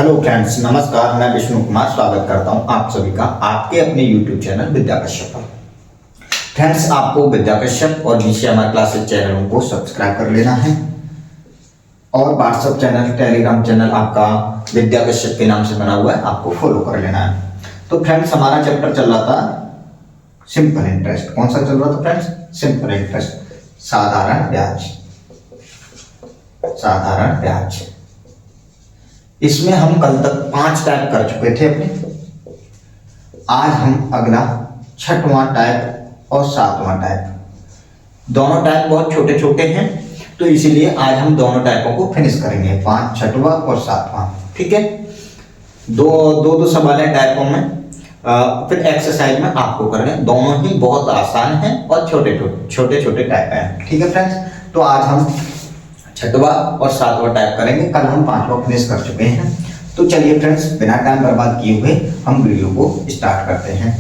Hello friends, नमस्कार। मैं विष्णु कुमार स्वागत करता हूं आप सभी का आपके अपने यूट्यूब चैनल विद्या कश्यप पर। फ्रेंड्स, आपको विद्या कश्यप और VCMR क्लासेस चैनलों को सब्सक्राइब कर लेना है और व्हाट्सएप चैनल, टेलीग्राम चैनल आपका विद्या कश्यप के नाम से बना हुआ है, आपको फॉलो कर लेना है। तो फ्रेंड्स, हमारा चैप्टर चल रहा था सिंपल इंटरेस्ट। कौन सा चल रहा था फ्रेंड्स? सिंपल इंटरेस्ट, साधारण ब्याज। साधारण ब्याज इसमें हम कल तक 5 टाइप कर चुके थे अपने। आज हम अगला 6वां टाइप और 7वां टाइप, दोनों टाइप बहुत छोटे छोटे हैं, तो इसीलिए आज हम दोनों टाइपों को फिनिश करेंगे, 5, 6वां और 7वां। ठीक है, दो सवाल है टाइपों में, फिर एक्सरसाइज में आपको करने। दोनों ही बहुत आसान हैं और छोटे छोटे टाइप हैं। ठीक है फ्रेंड्स, तो आज हम 6वां और 7वां टाइप करेंगे। कल हम 5वां फिनिश कर चुके हैं। तो चलिए फ्रेंड्स, बिना टाइम बर्बाद किए हुए हम वीडियो को स्टार्ट करते हैं।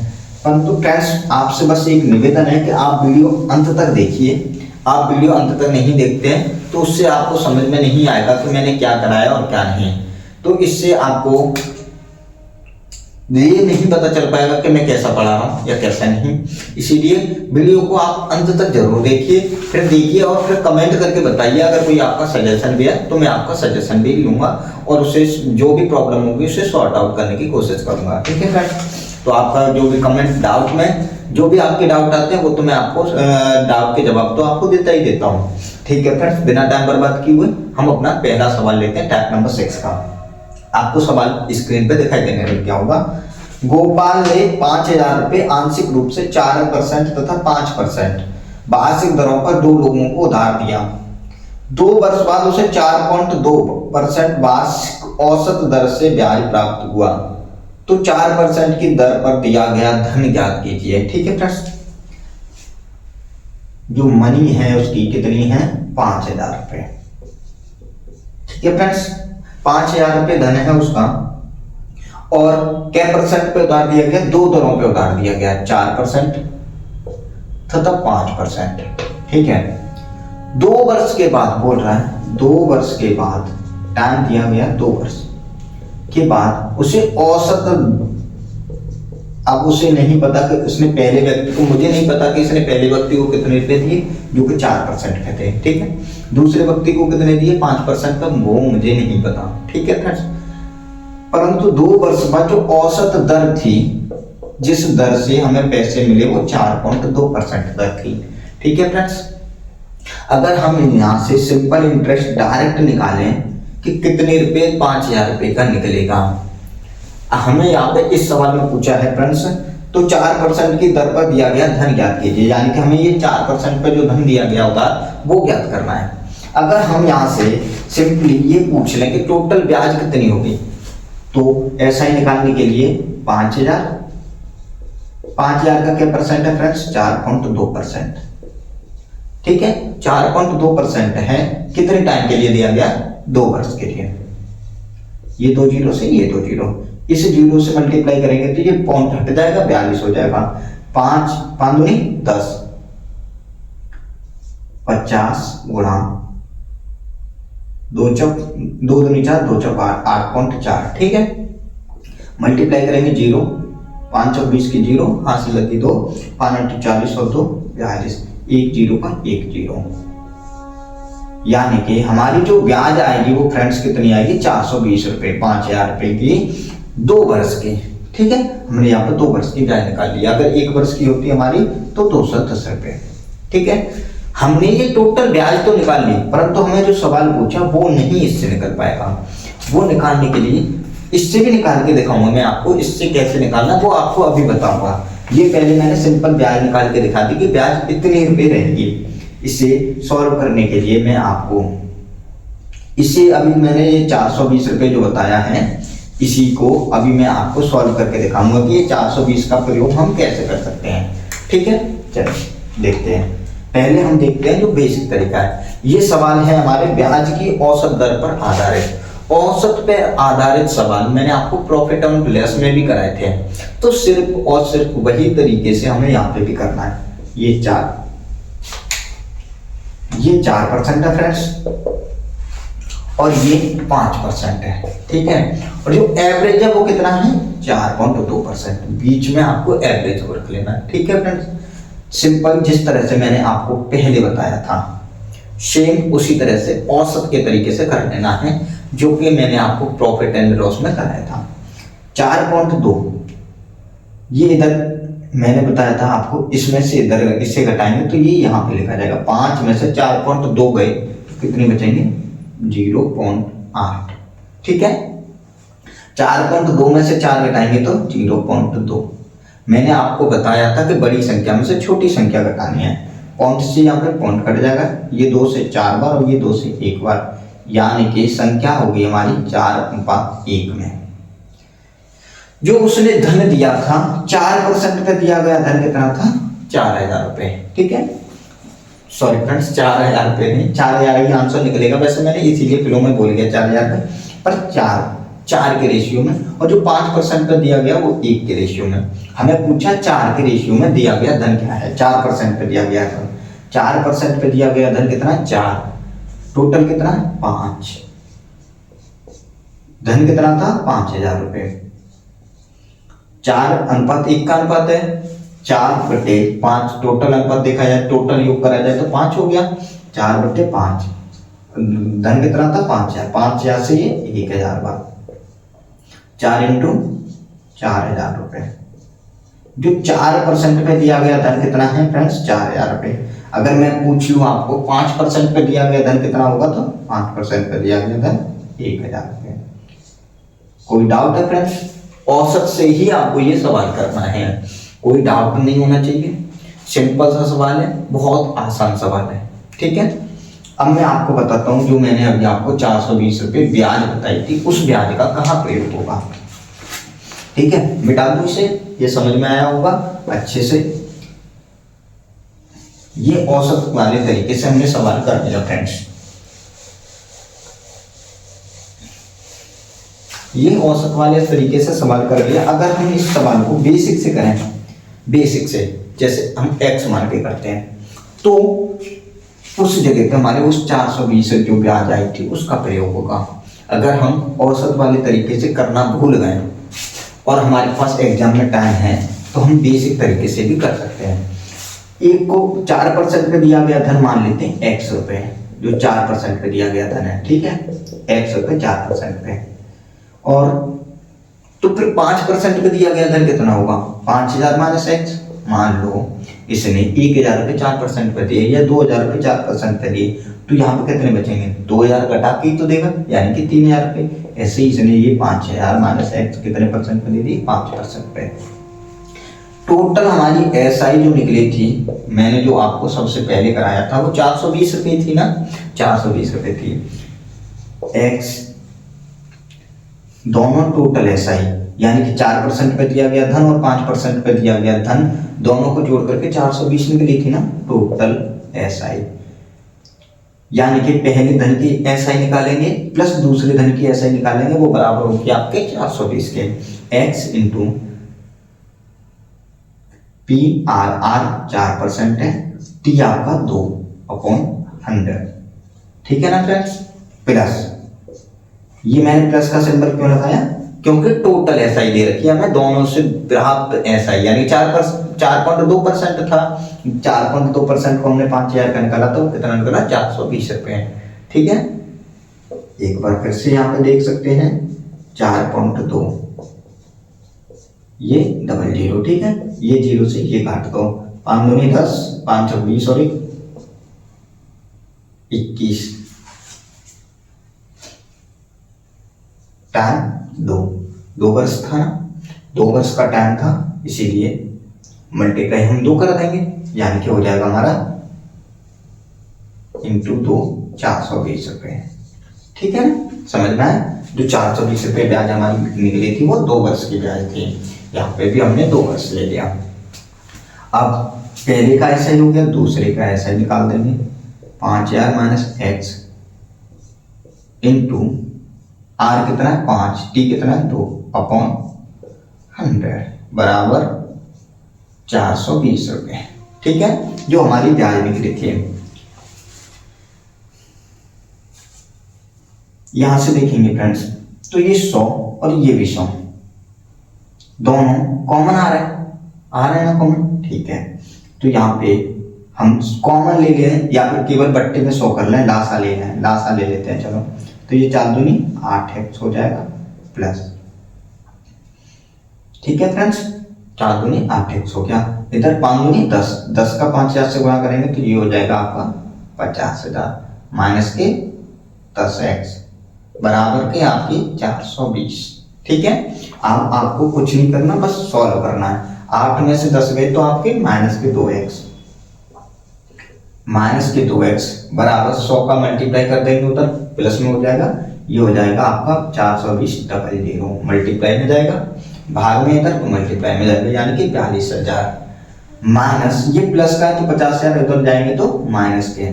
परंतु फ्रेंड्स, आपसे बस एक निवेदन है कि आप वीडियो अंत तक देखिए। आप वीडियो अंत तक नहीं देखते हैं तो उससे आपको समझ में नहीं आएगा कि मैंने क्या कराया और क्या नहीं। तो इससे आपको ये नहीं पता चल पाएगा कि मैं कैसा पढ़ा रहा हूँ या कैसा नहीं। इसीलिए वीडियो को आप अंत तक जरूर देखिए, फिर देखिए और फिर कमेंट करके बताइए। अगर कोई आपका सजेशन भी है तो मैं आपका सजेशन भी लूंगा और उसे जो भी प्रॉब्लम होगी उसे सॉर्ट आउट करने की कोशिश करूंगा। ठीक है फ्रेंड्स, तो आपका जो भी कमेंट, डाउट में जो भी आपके डाउट आते हैं वो तो मैं आपको डाउट के जवाब तो आपको देता ही देता हूँ। ठीक है फ्रेंड्स, बिना टाइम बर्बाद किए हुए हम अपना पहला सवाल लेते हैं, टाइप नंबर 6 का। आपको सवाल स्क्रीन पे दिखाई देने लग गया होगा। गोपाल ने 5,000 रुपए आंशिक रूप से 4% तथा 5% वार्षिक दरों पर 2 लोगों को उधार दिया। 2 वर्ष बाद उसे 4.2% वार्षिक औसत दर से ब्याज प्राप्त हुआ। तो 4% की दर पर दिया गया धन ज्ञात कीजिए। ठीक है फ्रेंड्स, जो मनी है उसकी कितनी है? 5,000 रुपए। ठीक है फ्रेंड्स, 5,000 रुपए धन है उसका और क्या परसेंट पे उधार दिया गया? 2 दरों पे उधार दिया गया, 4% तथा 5%। ठीक है, 2 वर्ष के बाद बोल रहा है, 2 वर्ष के बाद टाइम दिया गया, 2 वर्ष के बाद उसे औसत, अब उसे नहीं पता कि उसने पहले व्यक्ति को, मुझे नहीं पता कि इसने पहले व्यक्ति को कितने रुपए दिए जो कि 4% के थे। ठीक है, दूसरे व्यक्ति को कितने दिए? 5% का, वो मुझे नहीं पता। ठीक है फ्रेंड्स, परंतु 2 वर्ष बाद जो औसत दर थी, जिस दर से हमें पैसे मिले, वो 4.2% दर थी। ठीक है फ्रेंड्स, अगर हम यहां से सिंपल इंटरेस्ट डायरेक्ट निकालें कि कितने रुपए, 5,000 रुपए का निकलेगा। हमें यहाँ पे इस सवाल में पूछा है फ्रेंड्स, तो 4% की दर पर दिया गया धन ज्ञात कीजिए, यानी कि हमें ये 4% पर जो धन दिया गया होता वो ज्ञात करना है। अगर हम यहाँ से सिंपली ये पूछ लें कि टोटल ब्याज कितनी होगी, तो ऐसा ही निकालने के लिए 5,000 का क्या परसेंट है फ्रेंड्स? 4.2%। ठीक है, 4.2% है, कितने टाइम के लिए दिया गया? 2 वर्ष के लिए। ये 2 जीरो से ये 2 जीरो, इस जीरो से मल्टीप्लाई करेंगे तो ये पॉइंट हट जाएगा, 42 हो जाएगा। 5 दूनी 10, 50 गुणा 2 दूनी 4, 2 चौक 8.4। ठीक है, मल्टीप्लाई करेंगे, 0 5 चौक 20 की 0, हासिल लगी 2, 5 40 और 2 42, 1 जीरो का 1 जीरो, यानी कि हमारी जो ब्याज आएगी वो फ्रेंड्स कितनी आएगी? 420 रुपए, 5,000 रुपए की 2 वर्ष की। ठीक है, हमने यहाँ पर 2 वर्ष की ब्याज निकाल लिया। अगर 1 वर्ष की होती हमारी तो 210 रुपए। ठीक है, हमने ये टोटल ब्याज तो निकाल ली, परंतु हमें जो सवाल पूछा वो नहीं इससे निकल पाएगा। वो निकालने के लिए इससे भी निकाल के दिखाऊंगा मैं आपको। इससे कैसे निकालना वो आपको अभी बताऊंगा। ये पहले मैंने सिंपल ब्याज निकाल के दिखा दी कि ब्याज इतने रुपए रहेगी। इसे सॉल्व करने के लिए मैं आपको इसे, अभी मैंने ये 420 रुपए जो बताया है, इसी को अभी मैं आपको सॉल्व करके दिखाऊंगा कि ये 420 का प्रयोग हम कैसे कर सकते हैं। ठीक है, चलिए देखते हैं। पहले हम देखते हैं जो बेसिक तरीका है। ये सवाल है हमारे ब्याज की औसत दर पर आधारित। औसत पर आधारित सवाल मैंने आपको प्रॉफिट एंड लॉस में भी कराए थे, तो सिर्फ और सिर्फ वही तरीके से हमें यहाँ पे भी करना है। ये 4% है फ्रेंड्स, और ये 5% है, ठीक है। और जो एवरेज है वो कितना है 4.2%। बीच में आपको एवरेज को रख लेना है, ठीक है फ्रेंड्स। सिंपल जिस तरह से मैंने आपको पहले बताया था सेम उसी तरह से औसत के तरीके से कर लेना है, जो कि मैंने आपको प्रॉफिट एंड लॉस में कराया था। 4.2 ये इधर मैंने बताया था आपको, इसमें से इधर इससे घटाएंगे तो ये यहाँ पे लिखा जाएगा। 5 में से 4.2 गए तो कितने बचेंगे 0.8, ठीक है। 4.2 में से 4 घटाएंगे तो 0.2। मैंने आपको बताया था कि बड़ी संख्या में से छोटी संख्या घटानी है। पॉइंट से यहाँ पे पॉइंट कट जाएगा, ये 2 से 4 बार और ये 2 से 1 बार, यानी कि संख्या होगी हमारी 4:1 में। जो उसने धन दिया था 4% पे दिया गया धन कितना था 4,000 रुपए, ठीक है। सॉरी फ्रेंड्स 4,000 रुपए नहीं, 4,000 ही आंसर निकलेगा। वैसे मैंने इसीलिए फ्लो में बोल गया 4,000 रुपए, पर 4 के रेशियो में। और जो 5% पे दिया गया वो 1 के रेशियो में। हमें पूछा 4 के रेशियो में दिया गया धन क्या है। 4% पे दिया गया धन, 4% पे दिया गया धन कितना 4, टोटल कितना 5, धन कितना था 5,000 रुपए। 4:1 का अनुपात है, 4/5 टोटल अनुपात देखा जाए, टोटल योग करा जाए तो 5 हो गया। 4/5 धन कितना था 5,000, 5,000 से ये 1,000 बार, 4 × 4,000 रुपए। जो 4% पे दिया गया धन कितना है फ्रेंड्स 4,000 रुपए। अगर मैं पूछ लूं आपको 5% पे दिया गया धन कितना होगा तो 5% पे दिया गया धन 1,000 रुपए। कोई डाउट है फ्रेंड्स? औसत से ही आपको ये सवाल करना है, कोई डाउट नहीं होना चाहिए। सिंपल सा सवाल है, बहुत आसान सवाल है, ठीक है। अब मैं आपको बताता हूं, जो मैंने अभी आपको 420 रुपए ब्याज बताई थी, उस ब्याज का कहाँ प्रयोग होगा, ठीक है। मिटा दूं इसे, ये समझ में आया होगा अच्छे से। ये औसत वाले तरीके से हमने सवाल कर दिया फ्रेंड्स। ये औसत वाले तरीके से सवाल कर लिया। अगर हम इस सवाल को बेसिक से करें, बेसिक से जैसे हम x मान के करते हैं, तो उस जगह पे हमारे उस 420 जो ब्याज आई थी उसका प्रयोग होगा। अगर हम औसत वाले तरीके से करना भूल गए और हमारे पास एग्जाम में टाइम है तो हम बेसिक तरीके से भी कर सकते हैं। एक को 4% पे दिया गया धन मान लेते हैं x रुपए, जो 4% पे दिया गया धन है, ठीक है, x रुपए 4% पे। और तो फिर 5% पे दिया गया धन कितना होगा 5,000 माइनस x। मान लो इसने 1,000 रुपए 4% पे दिए या 2,000 रुपए 4% पे दिए, तो यहाँ पे कितने बचेंगे 2,000 घटा के तो देगा, यानी कि 3,000 रुपए। ऐसे ही इसने ये 5,000 माइनस x कितने परसेंट पे दे दी 5% पे। टोटल हमारी SI जो निकली थी, मैंने जो आपको सबसे पहले कराया था वो 420 रुपए थी ना, 420 रुपए थी। x दोनों टोटल SI यानी कि 4% पे दिया गया धन और 5% पे दिया गया धन, दोनों को जोड़ करके 420 निकली थी ना टोटल SI। यानी कि पहले धन की SI निकालेंगे प्लस दूसरे धन की SI निकालेंगे, वो बराबर होगी आपके 420 के। x इंटू PRR 4% है, T आपका 2/100, ठीक है ना फ्रेंड्स। प्लस ये मैंने प्लस का सिंबल क्यों लगाया, क्योंकि टोटल SI दे रखी है हमें, दोनों से प्राप्त SI यानी 4.2% था। 4.2% को हमने 5,000 का निकाला तो कितना निकला 420 रुपए, ठीक है। एक बार फिर से यहाँ पे देख सकते हैं 4.2, ये 00, ठीक है। ये 0 से ये काट दो, 5 दूनी 10, 5 20 और 21, टाइम 2 वर्ष था ना, 2 वर्ष का टाइम था, इसीलिए मल्टीप्लाई हम 2 कर देंगे, यानी कि हो जाएगा हमारा इंटू 2 420 रुपए, ठीक है ना, समझ में आया। जो 420 रुपए ब्याज हमारी निकली थी वो 2 वर्ष की ब्याज थी, यहाँ पे भी हमने 2 वर्ष ले लिया। अब पहले का ऐसा ही हो गया, दूसरे का ऐसा ही निकाल देंगे। 5,000 माइनस x इंटू R कितना है 5, T कितना है 2/100 बराबर 420 रुपए, ठीक है, जो हमारी ब्याज निकली थी। यहां से देखेंगे फ्रेंड्स तो ये 100 और ये भी 100 दोनों कॉमन आ रहे हैं ना कॉमन, ठीक है। तो यहाँ पे हम कॉमन ले लें या फिर केवल बट्टे में 100 कर लें, लासा ले लें, लासा ले लेते हैं चलो। तो ये 4 दूनी 8x हो जाएगा प्लस, ठीक है फ्रेंड्स, 4 दूनी 8x हो गया। इधर 5 दूनी 10, 10 का 5000 से गुणा करेंगे तो ये हो जाएगा आपका 50,000 माइनस के 10x बराबर के आपकी 420, ठीक है। अब आपको कुछ नहीं करना, बस सॉल्व करना है। 8 में से 10 गए तो आपके माइनस के 2x, माइनस के 2x बराबर 100 का मल्टीप्लाई कर देंगे उधर प्लस में हो जाएगा, ये हो जाएगा आपका 420 डबल 0 मल्टीप्लाई में जाएगा, भाग में इधर तो मल्टीप्लाई में जाएगा, यानी कि 42,000 माइनस ये प्लस का है तो 50,000 इधर जाएंगे तो माइनस के,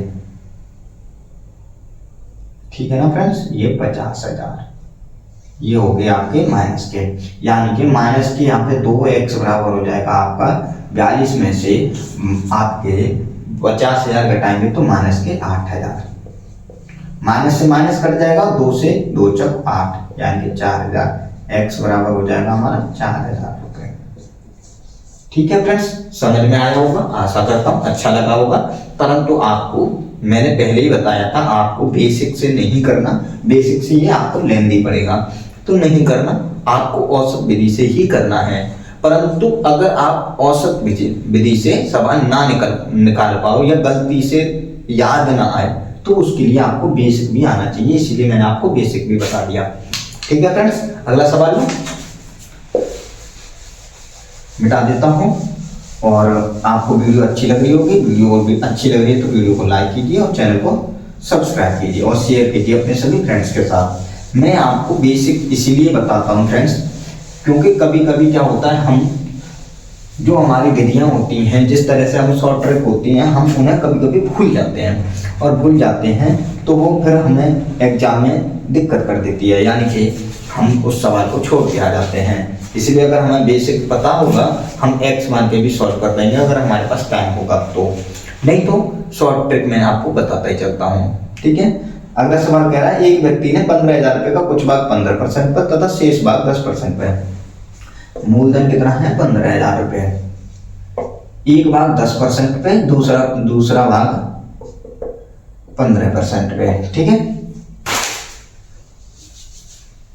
ठीक है ना फ्रेंड्स। ये 50,000 ये हो गए आपके माइनस के, यानी कि माइनस के यहाँ पे 2x बराबर हो जाएगा आपका 42 में से आपके 50,000 घटाएंगे तो माइनस के 8,000, माइनस से माइनस कट जाएगा, 2 से 2 चौक 8 यानी कि 4,000, x बराबर हो जाएगा हमारा 4,000 रुपए, ठीक है फ्रेंड्स। समझ में आया होगा, आशा करता हूँ अच्छा लगा होगा। परंतु आपको मैंने पहले ही बताया था आपको बेसिक से नहीं करना, बेसिक से ये आपको लेंदी पड़ेगा तो नहीं करना, आपको औसत विधि से ही करना है। परंतु अगर आप औसत विधि से सवाल ना निकाल पाओ या गलती से याद ना आए तो उसके लिए आपको बेसिक भी आना चाहिए, इसलिए मैंने आपको बेसिक भी बता दिया, ठीक है फ्रेंड्स। अगला सवाल मिटा देता हूं। और आपको वीडियो अच्छी लग रही होगी, वीडियो भी अच्छी लग रही है तो वीडियो को लाइक कीजिए और चैनल को सब्सक्राइब कीजिए और शेयर कीजिए अपने सभी फ्रेंड्स के साथ। मैं आपको बेसिक इसीलिए बताता हूं फ्रेंड्स, क्योंकि कभी कभी क्या होता है, हम जो हमारी विधियां होती हैं, जिस तरह से हम शॉर्ट ट्रिक होती हैं, हम उन्हें कभी कभी भूल जाते हैं और भूल जाते हैं तो वो फिर हमें एग्जाम में दिक्कत कर देती है, यानी कि हम उस सवाल को छोड़ के आ जाते हैं। इसलिए अगर हमें बेसिक पता होगा हम x मान के भी सॉल्व कर देंगे अगर हमारे पास टाइम होगा तो, नहीं तो शॉर्ट ट्रिक मैं आपको बताता ही चलता हूँ, ठीक है। अगला सवाल कह रहा है एक व्यक्ति ने 15,000 रुपए का कुछ भाग 15% पर तथा शेष भाग 10% पर, मूलधन कितना है 15,000 रुपए, एक भाग 10% पे, दूसरा भाग 15% पे, ठीक है,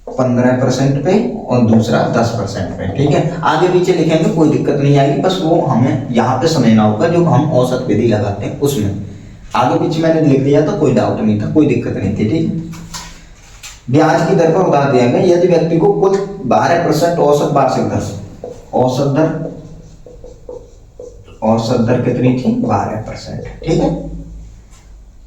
15% पे और दूसरा 10% पे, ठीक है। आगे पीछे लिखेंगे कोई दिक्कत नहीं आएगी, बस वो हमें यहाँ पे समझना होगा जो हम औसत विधि लगाते हैं उसमें। आगे पीछे मैंने लिख दिया तो कोई डाउट नहीं था, कोई दिक्कत नहीं थी, ठीक है। ब्याज की दर पर उधार दिया गया, यदि व्यक्ति को कुल 12% औसत वार्षिक दर, औसत दर कितनी थी 12%, ठीक है,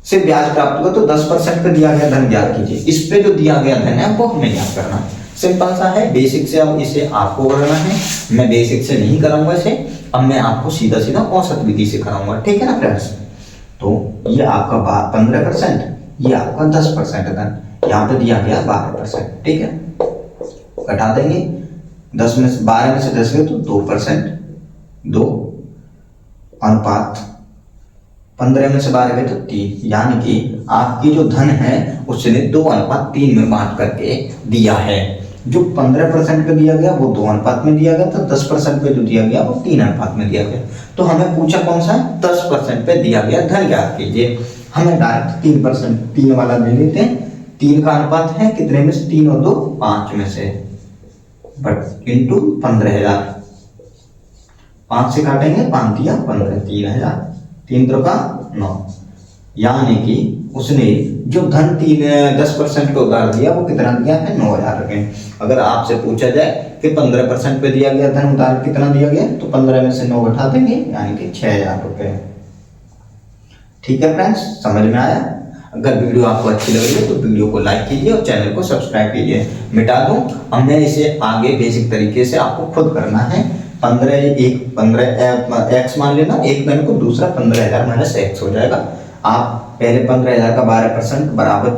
से ब्याज प्राप्त हुआ तो 10% पे दिया गया धन ज्ञात कीजिए। इस पे जो दिया गया धन है वो हमें ज्ञात करना है, सिंपल सा है। बेसिक से अब इसे आपको करना है, मैं बेसिक से नहीं कराऊंगा इसे, अब मैं आपको सीधा सीधा औसत विधि से कराऊंगा, ठीक है ना फ्रेंड्स। तो ये आपका 15%, ये आपका 10% धन, यहाँ पे दिया गया 12%, ठीक है, घटा देंगे 10 में से 12 में से 10 गए तो 2%, 2 अनुपात 15 में से 12 गए तो 3, यानी कि आपकी जो धन है उसने 2:3 में बांट करके दिया है। जो 15% पे दिया गया वो 2 अनुपात में दिया गया था, 10% पे जो दिया गया वो 3 अनुपात में दिया गया। तो हमें पूछा कौन सा है 10% पे दिया गया धन ज्ञात कीजिए, हमें डायरेक्ट 3%, 3 वाला ले लेते हैं। 3 का अनुपात है कितने में से, 3 और 2 5 में से, बट इंटू 15,000, 5 से काटेंगे 5 दिया 15, 3,000, 3 का 9, यानी कि उसने जो धन 10% पे उधार दिया वो कितना दिया है 9,000 रुपए। अगर आपसे पूछा जाए कि 15% पे दिया गया धन उधार कितना दिया गया तो 15 में से 9 घटा देंगे यानी कि 6,000 रुपए, ठीक है फ्रेंड्स, समझ में आया। अगर वीडियो आपको अच्छी लग रही है तो वीडियो को लाइक कीजिए और चैनल को सब्सक्राइब कीजिए। मिटा दूं, अब मैं इसे आगे बेसिक तरीके से आपको खुद करना है। 15 x मान लेना, एक धन को, दूसरा 15,000 माइनस x हो जाएगा। आप पहले 15,000 का 12% बराबर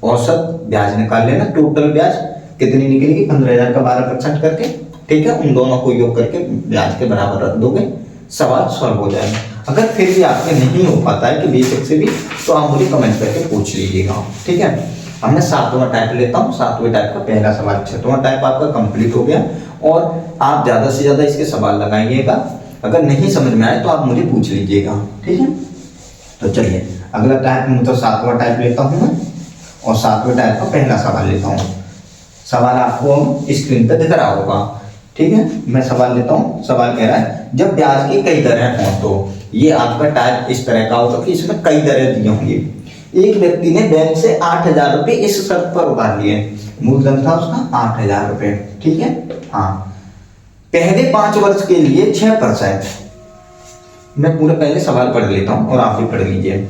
औसत ब्याज निकाल लेना, टोटल ब्याज कितनी निकलेगी 15,000 का 12% करके, ठीक है, उन दोनों को योग करके ब्याज के बराबर रख दोगे, सवाल सॉल्व हो जाएगा। अगर फिर भी आपके नहीं हो पाता है कि बेसिक से भी, तो आप मुझे कमेंट करके पूछ लीजिएगा, ठीक है। मैं सातवां टाइप लेता हूँ। सातवें टाइप का पहला सवाल, छठवां टाइप आपका कंप्लीट हो गया। और आप ज्यादा से ज्यादा इसके सवाल लगाइएगा। अगर नहीं समझ में आए तो आप मुझे पूछ लीजिएगा, ठीक है। तो चलिए अगला टाइप मतलब सातवां टाइप लेता हूँ मैं, और सातवें टाइप का पहला सवाल लेता हूँ। सवाल आपको स्क्रीन पे दिख रहा होगा, ठीक है। मैं सवाल लेता हूँ। सवाल कह रहा है जब ब्याज की कई दरें हों तो ये आपका टाइप इस तरह का होगा कि इसमें कई दरें दी होंगी। एक व्यक्ति ने बैंक से 8,000 रुपये इस शर्त पर उधार लिए, मूलधन था उसका 8,000 रुपये, ठीक है। हाँ, पहले 5 वर्ष के लिए 6%। मैं पूरा पहले सवाल पढ़ लेता हूँ और आप भी पढ़ लीजिए।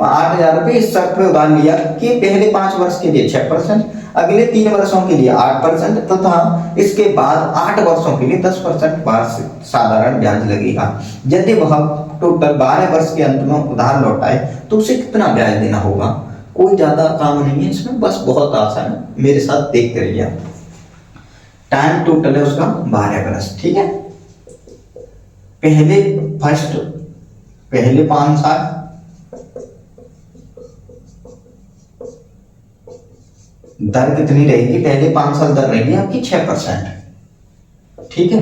8,000 रुपये इस शर्त पर उधार लिया कि पहले 5 वर्ष के लिए 6%, अगले 3 वर्षों के लिए 8% तथा इसके बाद 8 वर्षों के लिए 10% वार्षिक साधारण ब्याज लगेगा। यदि वह टोटल 12 वर्ष के अंत में उधार लौटाए तो उसे कितना ब्याज देना होगा। कोई ज्यादा काम नहीं है इसमें, बस बहुत आसान है, मेरे साथ देखते रहिए। टाइम टोटल है उसका 12 वर्ष, ठीक है। पहले 5 साल, दर कितनी रहेगी, पहले 5 साल दर रहेगी आपकी 6%, ठीक है।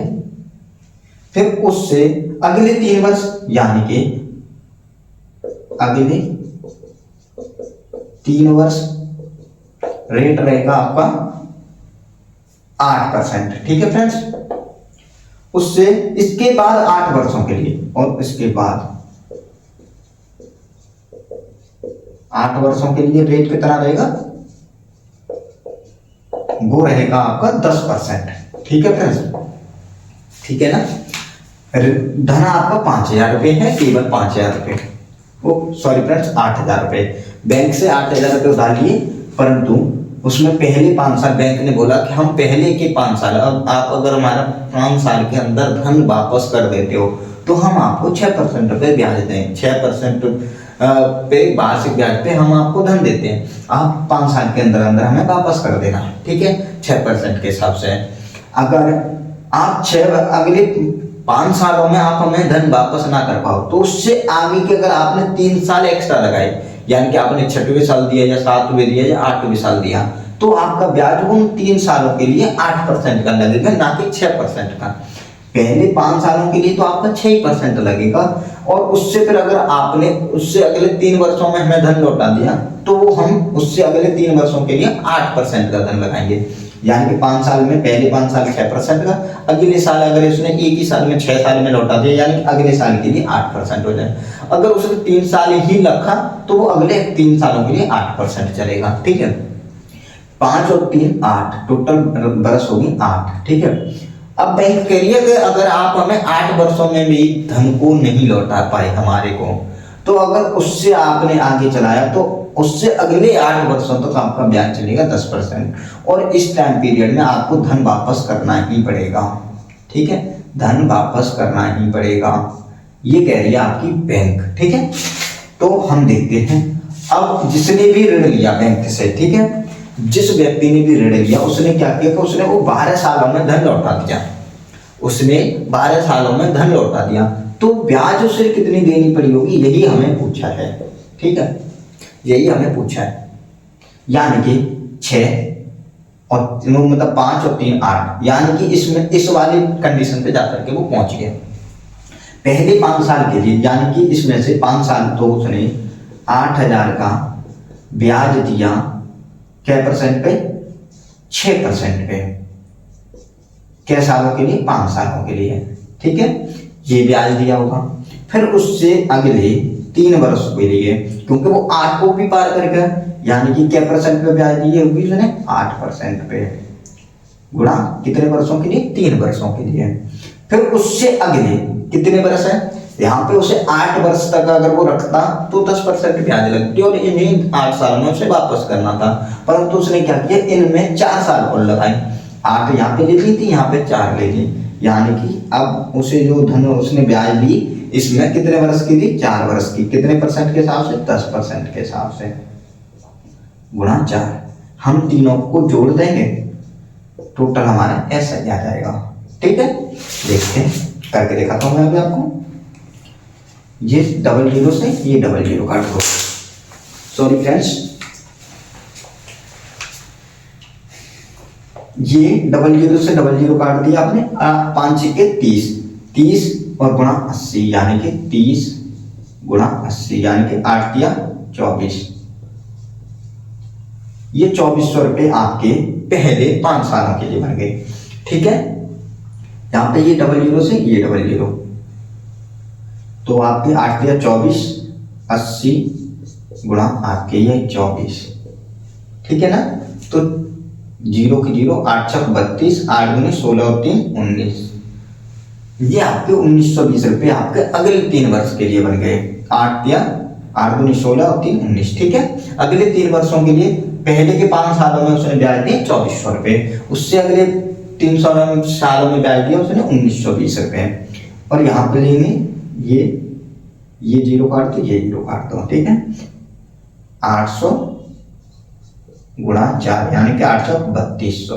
फिर उससे अगले 3 वर्ष यानी कि अगले 3 वर्ष रेट रहेगा आपका 8%, ठीक है फ्रेंड्स। उससे इसके बाद 8 वर्षों के लिए, और इसके बाद 8 वर्षों के लिए रेट कितना रहेगा, वो रहेगा आपका 10%, ठीक है फ्रेंड्स, ठीक है ना। धन आपका 5,000 रुपये है, केवल 5,000 रुपये, वो सॉरी फ्रेंड्स 8,000 रुपये। बैंक से 8,000 रुपये उधार लिए, परंतु उसमें पहले 5 साल बैंक ने बोला कि हम पहले के 5 साल, अब आप अगर हमारा 5 साल के अंदर धन वापस कर देते हो तो हम आपको 6% रुपये ब्याज दें, 6% पे वार्षिक ब्याज पे हम आपको धन देते हैं, आप 5 साल के अंदर अंदर हमें वापस कर देना, ठीक है, 6% के हिसाब से। अगर आप अगले 5 सालों में आप हमें धन वापस ना कर पाओ तो उससे आगे के अगर आपने 3 साल एक्स्ट्रा लगाए, यानी कि आपने 6वें साल दिया या 7वें दिया या 8वें साल दिया, तो आपका ब्याज उन 3 सालों के लिए 8% का लगेगा, ना कि 6% का। पहले 5 सालों के लिए तो आपका 6% लगेगा, और उससे फिर अगर आपने उससे अगले 3 वर्षों में हमें धन लौटा दिया तो हम उससे अगले 3 वर्षों के लिए 8% का धन लगाएंगे, यानी कि 5 साल में पहले 5 साल 6% का, अगले साल अगर उसने एक ही साल में 6 साल में लौटा दिया यानी अगले साल के लिए 8% हो जाए। अगर उसने 3 साल ही रखा तो वो अगले 3 सालों के लिए 8% चलेगा, ठीक है। 5 और 3 8, टोटल बरस होगी 8, ठीक है। अब बैंक कह रही है कि अगर आप हमें 8 वर्षों में भी धन को नहीं लौटा पाए हमारे को, तो अगर उससे आपने आगे चलाया तो उससे अगले 8 वर्षों तक आपका ब्याज चलेगा 10%, और इस टाइम पीरियड में आपको धन वापस करना ही पड़ेगा, ठीक है, धन वापस करना ही पड़ेगा, ये कह रही है आपकी बैंक, ठीक है। तो हम देखते हैं अब जिसने भी ऋण लिया बैंक से, ठीक है, जिस व्यक्ति ने भी ऋण लिया उसने क्या किया कि उसने वो 12 सालों में धन लौटा दिया, उसने 12 सालों में धन लौटा दिया, तो ब्याज उसे कितनी देनी पड़ी होगी, यही हमें पूछा है, ठीक है, यही हमें पूछा है। यानी कि 6 और मतलब 5 और 3 8, यानी कि इसमें इस वाली कंडीशन पे जाकर के वो पहुंच गए। पहले 5 साल के लिए, यानी कि इसमें से 5 साल तो उसने 8,000 का ब्याज दिया, क्या परसेंट पे, 6% पे, क्या सालों के लिए, 5 सालों के लिए, ठीक है, ये ब्याज दिया होगा। फिर उससे अगले 3 वर्ष के लिए, क्योंकि वो 8 को भी पार कर गया, यानी कि क्या परसेंट पे ब्याज दी होगी उसने, 8% पे, गुणा कितने वर्षों के लिए, 3 वर्षों के लिए। फिर उससे अगले कितने वर्ष है, यहाँ पे उसे 8 वर्ष तक अगर वो रखता तो 10% ब्याज लगती और इन्हीं 8 साल में उसे वापस करना था, परंतु उसने क्या किया, इनमें 4 साल और लगाए, 8 यहाँ पे ले ली थी, यहाँ पे 4 ले ली, यानी कि अब उसे जो धन उसने ब्याज दी इसमें कितने वर्ष की दी, 4 वर्ष की, कितने परसेंट के हिसाब से, 10% के हिसाब से, गुणा 4। हम तीनों को जोड़ देंगे, टोटल हमारा ऐसा आ जाएगा, ठीक है। देखते हैं, करके दिखाता हूं मैं अभी आपको। ये 00 से ये 00 काट दो, सॉरी फ्रेंड्स, ये डबल जीरो से डबल जीरो काट दिया आपने, 5 के 30, 30 और गुणा 80 यानी कि 30 गुणा 80 यानी कि 8 दिया 24। ये 2400 रुपये आपके पहले 5 सालों के लिए बन गए। ठीक है, यहां पे ये डबल जीरो से ये डबल जीरो, तो आपके 8 दिया 24, 80 गुणा आपके ये 24। ठीक है ना, तो जीरो की जीरो, 8 छक 32, 8 दूनी 16 और 3 19। ये आपके 1920 रुपये आपके अगले 3 वर्ष के लिए बन गए। 8 दिया 8 दूनी 16 और 3 19। ठीक है, अगले 3 वर्षों के लिए पहले के 5 सालों में उसने ब्याज दिए 2400 रुपये, उससे अगले 3 सालों में ब्याज दिया उसने 1920 रुपये। और यहाँ पे लेंगे ये जीरो काट दो, ये जीरो काट दो। ठीक है, 800 गुणा 4 यानी कि 800 3200,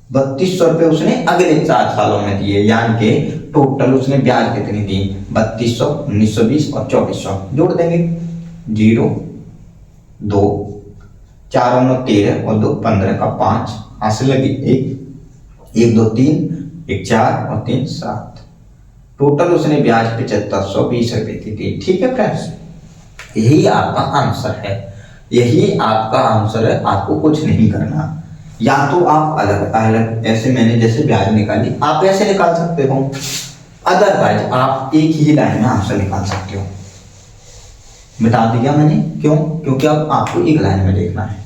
3200 रुपये उसने अगले 4 सालों में दिए, यानी कि टोटल उसने ब्याज कितनी दी, 3200, 1920 और 2400। जोड़ देंगे, 0 2 4 और 9 13 और 2 15 का 5, हासिल लगी 1 1 2 3 1 4 और 3 7। टोटल उसने ब्याज 7520 रुपये की दी। ठीक है फ्रेंड्स, यही आपका आंसर है, यही आपका आंसर है। आपको कुछ नहीं करना, या तो आप अलग अलग ऐसे मैंने जैसे ब्याज निकाली आप ऐसे निकाल सकते हो, अदरवाइज आप एक ही लाइन में आंसर निकाल सकते हो। बता दिया मैंने, क्यों? क्योंकि अब आपको एक लाइन में देखना है।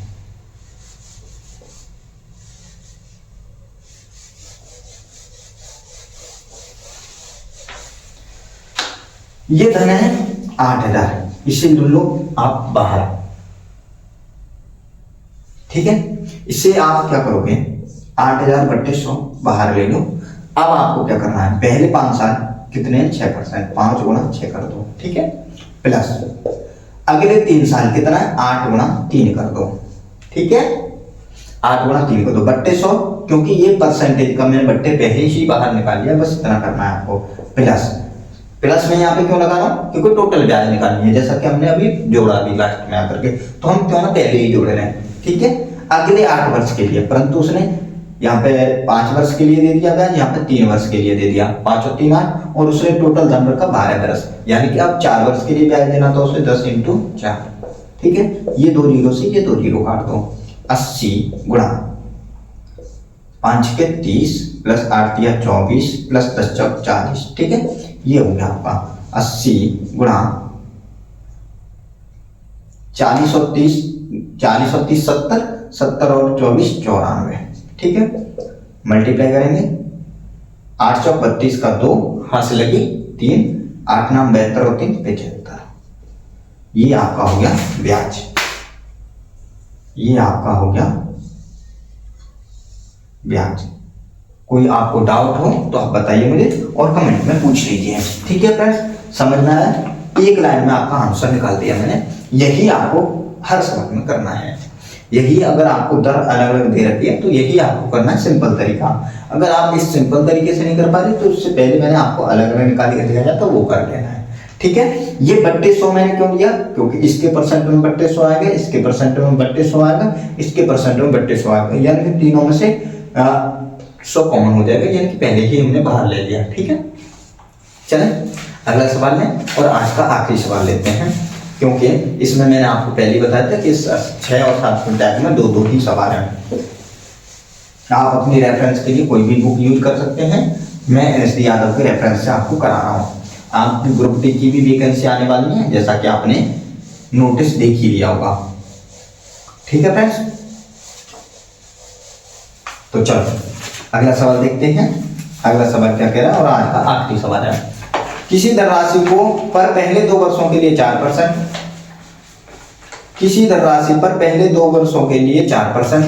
ये धन है 8000, इसे ले लो आप बाहर। ठीक है, इससे आप क्या करोगे, 8000 बट्टे 100 बाहर ले लो। अब आपको क्या करना है, पहले 5 साल कितने 6%, 5 गुणा 6 कर दो। ठीक है, प्लस अगले 3 साल कितना है, 8 गुणा 3 कर दो। ठीक है, 8 गुणा 3 कर दो बट्टे 100, क्योंकि ये परसेंटेज का मैंने बट्टे पहले ही बाहर निकाल लिया, बस इतना करना है आपको। प्लस में यहाँ पे क्यों लगा रहा हूँ, क्योंकि टोटल ब्याज निकालनी है, जैसा कि हमने अभी जोड़ा अभी लास्ट में आकर के, तो हम क्यों ना पहले ही जोड़ रहे हैं। ठीक है, अगले 8 वर्ष के लिए, परंतु उसने यहाँ पे 5 वर्ष के लिए दे दिया ब्याज, यहाँ पे 3 वर्ष के लिए दे दिया, 5 और 3 8, और उसने टोटल धन रखा 12 वर्ष, यानी कि अब 4 वर्ष के लिए ब्याज देना तो उसे 10 × 4। ठीक है, ये 2 जीरो से ये 2 जीरो काट दो, 80 गुणा 5 के 30 प्लस 8 दिया 24 प्लस 10 चौक 40। ठीक है, ये हो गया आपका 80 गुणा 40 और 30, 70, 70 और 24 94। ठीक है, मल्टीप्लाई करेंगे, 8 चौक 32 का 2, हासिल लगी 3, 8 9 72 और 3 75। ये आपका हो गया ब्याज, ये आपका हो गया ब्याज। कोई आपको डाउट हो तो आप बताइए मुझे और कमेंट में पूछ लीजिए। ठीक है फ्रेंड्स, समझ में आया? एक लाइन में आपका आंसर निकाल दिया मैंने। यही आपको हर सबक में करना है, यही अगर आपको दर अलग अलग दे रखी है तो यही आपको करना है, सिंपल तरीका। अगर आप इस सिंपल तरीके से नहीं कर पा रहे तो उससे पहले मैंने आपको अलग अलग निकाल के दिया जाए तो वो कर लेना है। ठीक है, ये बट्टे 100 मैंने क्यों लिया, क्योंकि इसके परसेंट में बट्टे 100 आएगा, इसके परसेंट में बट्टे 100 आएगा, इसके परसेंट में बट्टे 100 आएगा, यानी कि तीनों में से 100 कॉमन हो जाएगा, यानी कि पहले ही हमने बाहर ले लिया। ठीक है, चलें अगला सवाल है और आज का आखिरी सवाल लेते हैं, क्योंकि इसमें मैंने आपको पहले ही बताया था कि 6 और 7 टैग में 2-2 ही सवाल हैं। आप अपनी रेफरेंस के लिए कोई भी बुक यूज कर सकते हैं, मैं NSD यादव के रेफरेंस से आपको करा रहा हूँ। आपकी ग्रुप डी की भी वैकेंसी आने वाली है, जैसा कि आपने नोटिस देख ही लिया होगा। ठीक है फ्रेंड्स, तो चलो अगला सवाल देखते हैं। अगला सवाल क्या कह रहा है और आज का आखिरी सवाल है, किसी धनराशि को पर पहले 2 वर्षों के लिए 4%, किसी धनराशि पर पहले 2 वर्षों के लिए 4%,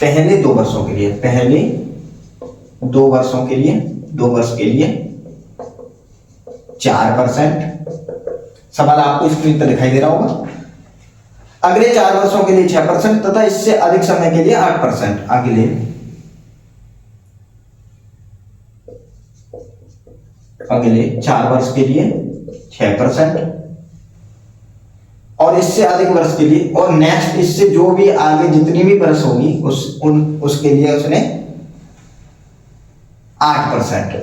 पहले 2 वर्षों के लिए, पहले 2 वर्षों के लिए, 2 वर्ष के लिए 4%। सवाल आपको स्क्रीन पर दिखाई दे रहा होगा। अगले 4 वर्षों के लिए 6% तथा इससे अधिक समय के लिए 8%। अगले 4 वर्ष के लिए 6%, और इससे अधिक वर्ष के लिए, और नेक्स्ट इससे जो भी आगे जितनी भी वर्ष होगी उसके लिए उसने 8%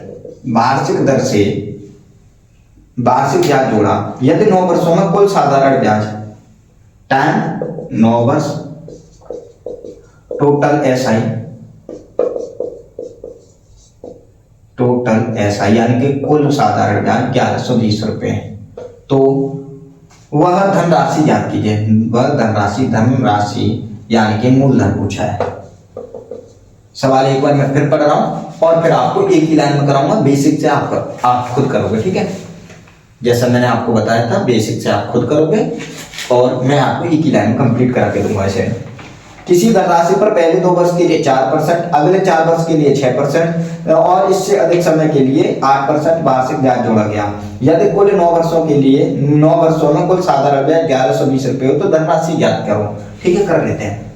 वार्षिक दर से वार्षिक ब्याज जोड़ा। यदि 9 वर्षों में कुल साधारण ब्याज टाइम 9 वर्ष टोटल एसआई यानी कि कुल साधारण ब्याज 1120 रुपए, तो वह धनराशि ज्ञात कीजिए। वह धनराशि यानी कि मूलधन पूछा है। सवाल एक बार मैं फिर पढ़ रहा हूं और फिर आपको एक ही लाइन में कराऊंगा, बेसिक से आप खुद करोगे, ठीक है। जैसा मैंने आपको बताया था बेसिक से आप खुद करोगे और मैं आपको एक ही लाइन में कंप्लीट करा के दूंगा। ऐसे किसी धनराशि पर पहले 2 वर्ष के लिए 4%, अगले 4 वर्ष के लिए 6% और इससे अधिक समय के लिए 8% वार्षिक ब्याज जोड़ा गया। यदि कुल 9 वर्षों के लिए 9 वर्षों में कुल साधारण ब्याज 1120 रुपए हो तो धनराशि ज्ञात करो। ठीक है, कर लेते हैं।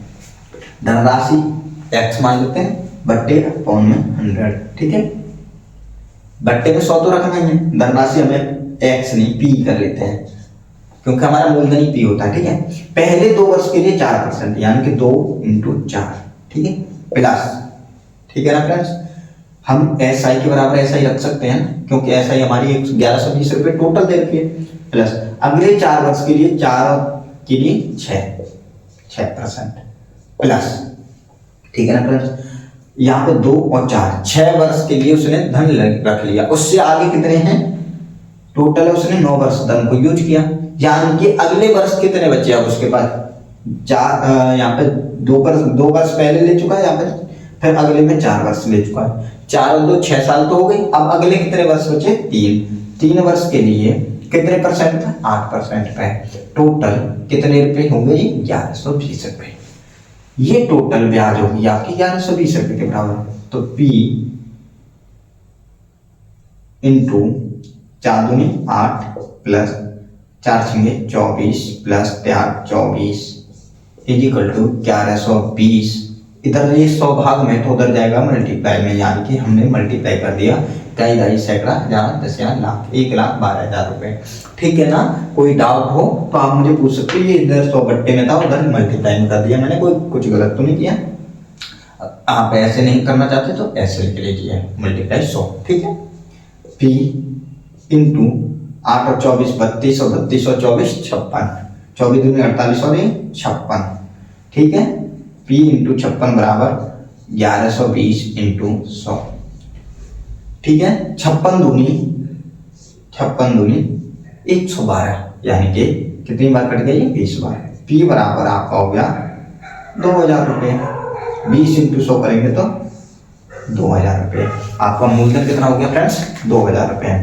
धनराशि x मान लेते हैं बट्टे अपॉन में 100। ठीक है, बट्टे में 100 तो रखना ही है, धनराशि हमें x नहीं p कर लेते हैं क्योंकि हमारा मूलधन ही p होता है। ठीक है, पहले 2 वर्ष के लिए 4% यानी कि 2 × 4, ठीक है, प्लस, ठीक है ना फ्रेंड्स, हम एसआई के बराबर एसआई रख सकते हैं क्योंकि एसआई हमारी 1120 रुपए टोटल दे रखी है, प्लस अगले 4 वर्ष के लिए 4 के लिए 6% प्लस, ठीक है ना फ्रेंड्स। यहाँ पे 2 और 4 6 वर्ष के लिए उसने धन रख लिया, उससे आगे कितने हैं टोटल है, उसने 9 वर्ष धन को यूज किया, यानी कि अगले वर्ष कितने बचे अब उसके पास 4, यहाँ पे 2 वर्ष पहले ले चुका है, यहाँ पे फिर अगले में 4 वर्ष ले चुका है, 4 और 2 6 साल तो हो गई। अब अगले कितने वर्ष बचे 3 वर्ष के लिए कितने परसेंट था 8% पे, टोटल कितने रुपए होंगे 1120 रुपए। ये टोटल ब्याज होगी आपकी 1120 रुपए के बराबर। तो P इंटू 4 दूनी 8 प्लस 4 छंगे 24 प्लस 24 इज इक्वल टू 1120। इधर ये 100 भाग में तो उधर जाएगा मल्टीप्लाई में, यानी कि हमने मल्टीप्लाई कर दिया कई ढाई सैकड़ा 10,000 लाख 1,12,000 रुपए। ठीक है ना, कोई डाउट हो तो आप मुझे पूछ सकते हो। ये इधर 100 बट्टे में था, उधर मल्टीप्लाई में कर दिया मैंने, कोई कुछ गलत तो नहीं किया। आप ऐसे नहीं करना चाहते तो ऐसे लिख लीजिए मल्टीप्लाई 100। ठीक है, P इंटू 8 और 24 32 और 32 और 24 56, 24 दूनी 48 और 56। ठीक है, P इंटू 56 बराबर 1120 इंटू 100। ठीक है, 56 दूनी 112, यानी कि कितनी बार कट गई 20 बार। P बराबर आपका हो गया 2000 रुपये, 20 इंटू 100 करेंगे तो 2000 रुपये। आपका मूलधन कितना हो गया फ्रेंड्स 2000 रुपये।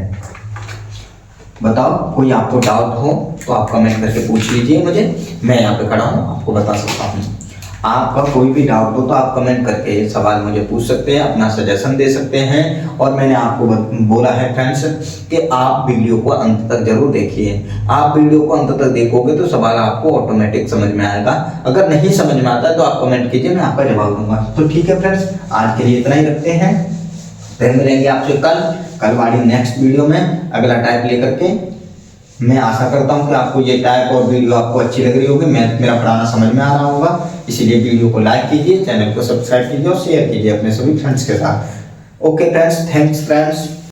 बताओ, कोई आपको डाउट हो तो आप कमेंट करके पूछ लीजिए मुझे, मैं यहाँ पे खड़ा हूँ आपको बता सकता हूँ। आपका कोई भी डाउट हो तो आप कमेंट करके सवाल मुझे पूछ सकते हैं, अपना सजेशन दे सकते हैं। और मैंने आपको बोला है फ्रेंड्स कि आप वीडियो को अंत तक जरूर देखिए। आप वीडियो को अंत तक देखोगे तो सवाल आपको ऑटोमेटिक समझ में आएगा। अगर नहीं समझ में आता है तो आप कमेंट कीजिए, मैं आपका जवाब दूंगा। तो ठीक है फ्रेंड्स, आज के लिए इतना ही रखते हैं, फिर मिलेंगे आपसे कल वाली नेक्स्ट वीडियो में अगला टाइप लेकर के। मैं आशा करता हूं कि आपको ये टाइप और वीडियो आपको अच्छी लग रही होगी, मेरा पढ़ाना समझ में आ रहा होगा। इसीलिए वीडियो को लाइक कीजिए, चैनल को सब्सक्राइब कीजिए और शेयर कीजिए अपने सभी फ्रेंड्स के साथ। Okay friends, thanks friends.